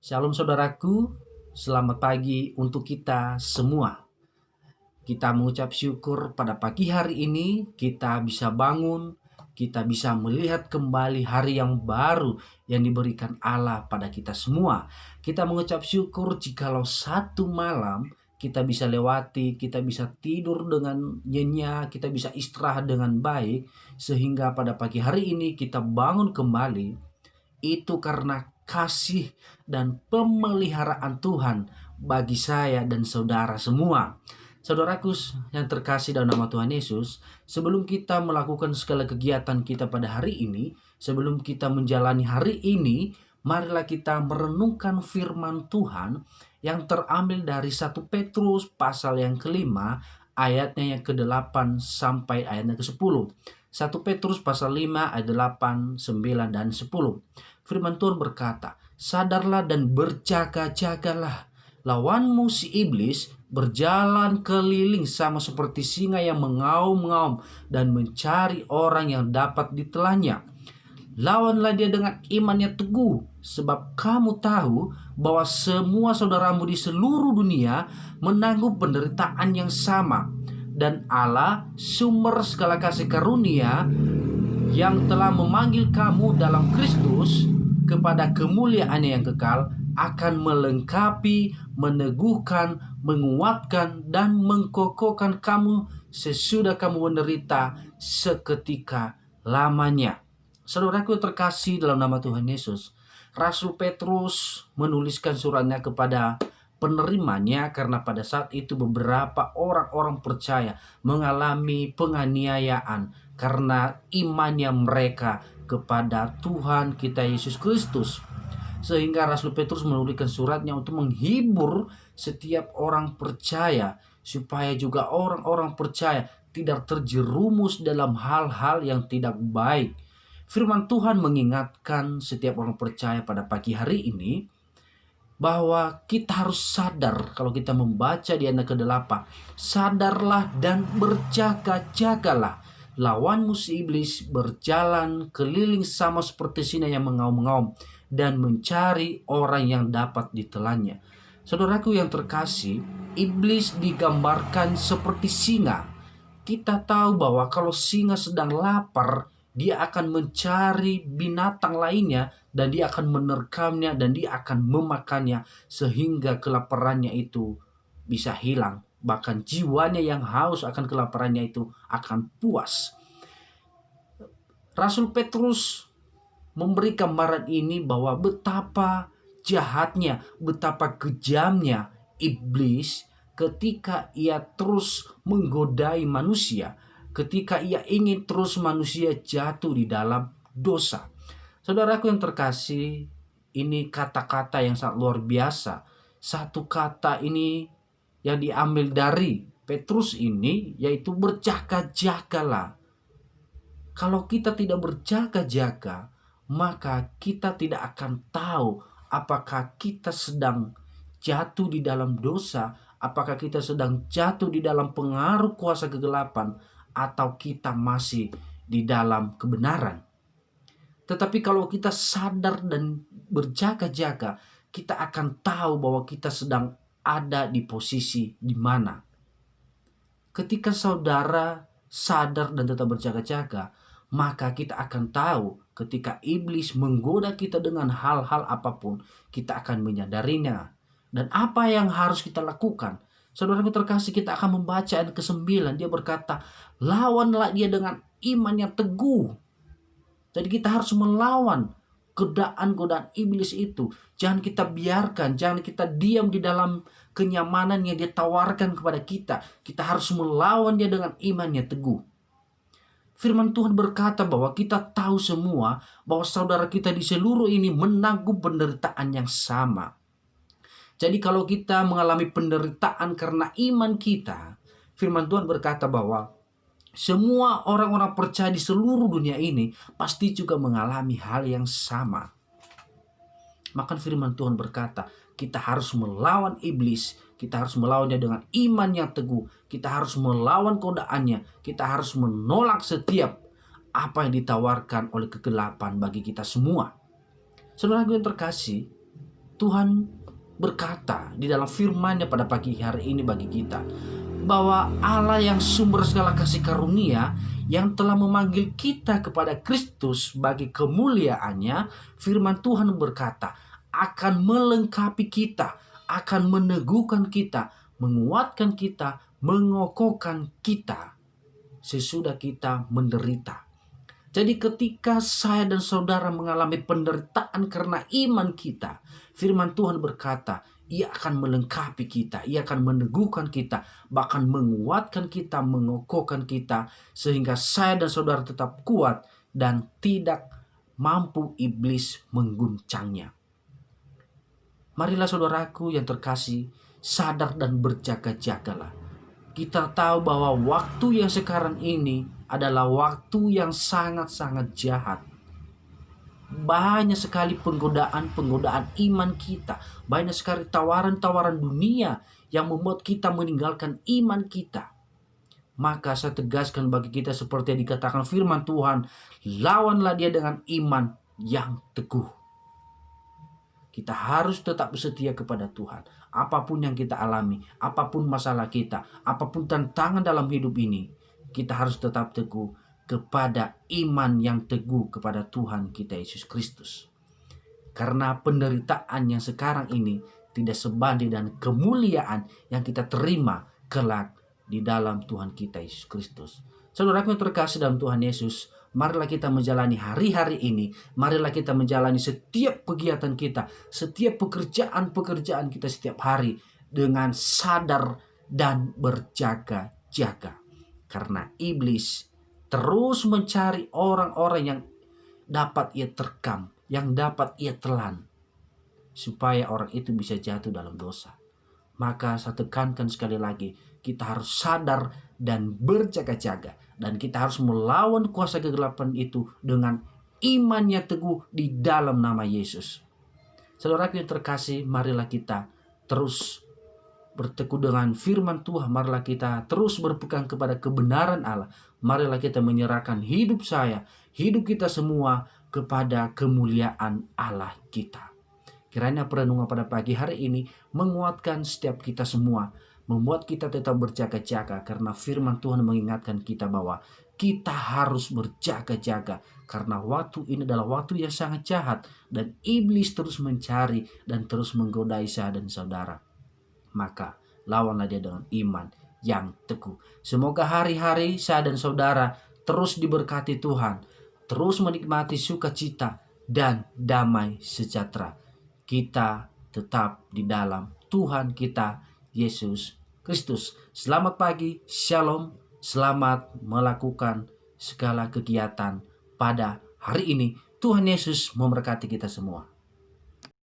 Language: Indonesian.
Shalom saudaraku, selamat pagi untuk kita semua. Kita mengucap syukur pada pagi hari ini kita bisa bangun, kita bisa melihat kembali hari yang baru yang diberikan Allah pada kita semua. Kita mengucap syukur jikalau satu malam kita bisa lewati, kita bisa tidur dengan nyenyak, kita bisa istirahat dengan baik, sehingga pada pagi hari ini kita bangun kembali itu karena kasih dan pemeliharaan Tuhan bagi saya dan saudara semua. Saudaraku yang terkasih dalam nama Tuhan Yesus, sebelum kita melakukan segala kegiatan kita pada hari ini, sebelum kita menjalani hari ini, marilah kita merenungkan firman Tuhan yang terambil dari 1 Petrus pasal yang kelima, ayatnya yang ke-8 sampai ayatnya ke-10. 1 Petrus pasal 5 ayat 8, 9, dan 10. Firman Tuhan berkata, "Sadarlah dan berjaga-jagalah. Lawanmu si iblis berjalan keliling sama seperti singa yang mengaum-ngaum dan mencari orang yang dapat ditelannya. Lawanlah dia dengan imannya teguh, sebab kamu tahu bahwa semua saudaramu di seluruh dunia menanggung penderitaan yang sama. Dan Allah, sumber segala kasih karunia, yang telah memanggil kamu dalam Kristus kepada kemuliaan yang kekal, akan melengkapi, meneguhkan, menguatkan, dan mengkokohkan kamu sesudah kamu menderita seketika lamanya." Saudaraku terkasih dalam nama Tuhan Yesus, Rasul Petrus menuliskan suratnya kepada penerimanya karena pada saat itu beberapa orang-orang percaya mengalami penganiayaan karena imannya mereka kepada Tuhan kita Yesus Kristus. Sehingga Rasul Petrus menuliskan suratnya untuk menghibur setiap orang percaya, supaya juga orang-orang percaya tidak terjerumus dalam hal-hal yang tidak baik. Firman Tuhan mengingatkan setiap orang percaya pada pagi hari ini bahwa kita harus sadar. Kalau kita membaca di ayat ke-8, "Sadarlah dan berjaga-jagalah. Lawanmu si iblis berjalan keliling sama seperti singa yang mengaum-ngaum dan mencari orang yang dapat ditelannya." Saudaraku yang terkasih, iblis digambarkan seperti singa. Kita tahu bahwa kalau singa sedang lapar, dia akan mencari binatang lainnya dan dia akan menerkamnya dan dia akan memakannya sehingga kelaparannya itu bisa hilang. Bahkan jiwanya yang haus akan kelaparannya itu akan puas. Rasul Petrus memberi gambaran ini bahwa betapa jahatnya, betapa kejamnya iblis ketika ia terus menggodai manusia, ketika ia ingin terus manusia jatuh di dalam dosa. Saudaraku yang terkasih, ini kata-kata yang sangat luar biasa. Satu kata ini yang diambil dari Petrus ini, yaitu berjaga-jagalah. Kalau kita tidak berjaga-jaga, maka kita tidak akan tahu apakah kita sedang jatuh di dalam dosa, apakah kita sedang jatuh di dalam pengaruh kuasa kegelapan, atau kita masih di dalam kebenaran. Tetapi kalau kita sadar dan berjaga-jaga, kita akan tahu bahwa kita sedang ada di posisi di mana. Ketika saudara sadar dan tetap berjaga-jaga, maka kita akan tahu ketika iblis menggoda kita dengan hal-hal apapun, kita akan menyadarinya. Dan apa yang harus kita lakukan? Saudaraku terkasih, kita akan membaca ayat ke-9. Dia berkata, "Lawanlah dia dengan iman yang teguh." Jadi kita harus melawan godaan-godaan iblis itu. Jangan kita biarkan, jangan kita diam di dalam kenyamanan yang dia tawarkan kepada kita. Kita harus melawan dia dengan iman yang teguh. Firman Tuhan berkata bahwa kita tahu semua bahwa saudara kita di seluruh ini menanggung penderitaan yang sama. Jadi kalau kita mengalami penderitaan karena iman kita, firman Tuhan berkata bahwa semua orang-orang percaya di seluruh dunia ini pasti juga mengalami hal yang sama. Maka firman Tuhan berkata, kita harus melawan iblis, kita harus melawannya dengan iman yang teguh, kita harus melawan godaannya, kita harus menolak setiap apa yang ditawarkan oleh kegelapan bagi kita semua. Saudara yang terkasih, Tuhan berkata di dalam firman-Nya pada pagi hari ini bagi kita, bahwa Allah yang sumber segala kasih karunia, yang telah memanggil kita kepada Kristus bagi kemuliaan-Nya, firman Tuhan berkata, akan melengkapi kita, akan meneguhkan kita, menguatkan kita, mengokohkan kita sesudah kita menderita. Jadi ketika saya dan saudara mengalami penderitaan karena iman kita, firman Tuhan berkata, Ia akan melengkapi kita, Ia akan meneguhkan kita, bahkan menguatkan kita, mengokohkan kita, sehingga saya dan saudara tetap kuat dan tidak mampu iblis mengguncangnya. Marilah saudaraku yang terkasih, sadar dan berjaga-jagalah. Kita tahu bahwa waktu yang sekarang ini adalah waktu yang sangat-sangat jahat. Banyak sekali penggodaan-penggodaan iman kita. Banyak sekali tawaran-tawaran dunia yang membuat kita meninggalkan iman kita. Maka saya tegaskan bagi kita seperti yang dikatakan firman Tuhan, lawanlah dia dengan iman yang teguh. Kita harus tetap setia kepada Tuhan. Apapun yang kita alami, apapun masalah kita, apapun tantangan dalam hidup ini, kita harus tetap teguh kepada iman yang teguh kepada Tuhan kita Yesus Kristus. Karena penderitaan yang sekarang ini tidak sebanding dengan kemuliaan yang kita terima kelak di dalam Tuhan kita Yesus Kristus. Saudaraku yang terkasih dalam Tuhan Yesus, marilah kita menjalani hari-hari ini. Marilah kita menjalani setiap kegiatan kita, setiap pekerjaan-pekerjaan kita setiap hari dengan sadar dan berjaga-jaga. Karena iblis terus mencari orang-orang yang dapat ia terkam, yang dapat ia telan, supaya orang itu bisa jatuh dalam dosa. Maka saya tekankan sekali lagi, kita harus sadar dan berjaga-jaga. Dan kita harus melawan kuasa kegelapan itu dengan iman yang teguh di dalam nama Yesus. Saudara yang terkasih, marilah kita terus berteguh dengan firman Tuhan. Marilah kita terus berpegang kepada kebenaran Allah. Marilah kita menyerahkan hidup saya, hidup kita semua kepada kemuliaan Allah kita. Kiranya perenungan pada pagi hari ini menguatkan setiap kita semua, membuat kita tetap berjaga-jaga, karena firman Tuhan mengingatkan kita bahwa kita harus berjaga-jaga karena waktu ini adalah waktu yang sangat jahat dan iblis terus mencari dan terus menggodai saya dan saudara. Maka lawanlah dia dengan iman yang teguh. Semoga hari-hari saya dan saudara terus diberkati Tuhan, terus menikmati sukacita dan damai sejahtera. Kita tetap di dalam Tuhan kita Yesus Kristus. Selamat pagi, shalom, selamat melakukan segala kegiatan pada hari ini. Tuhan Yesus memberkati kita semua.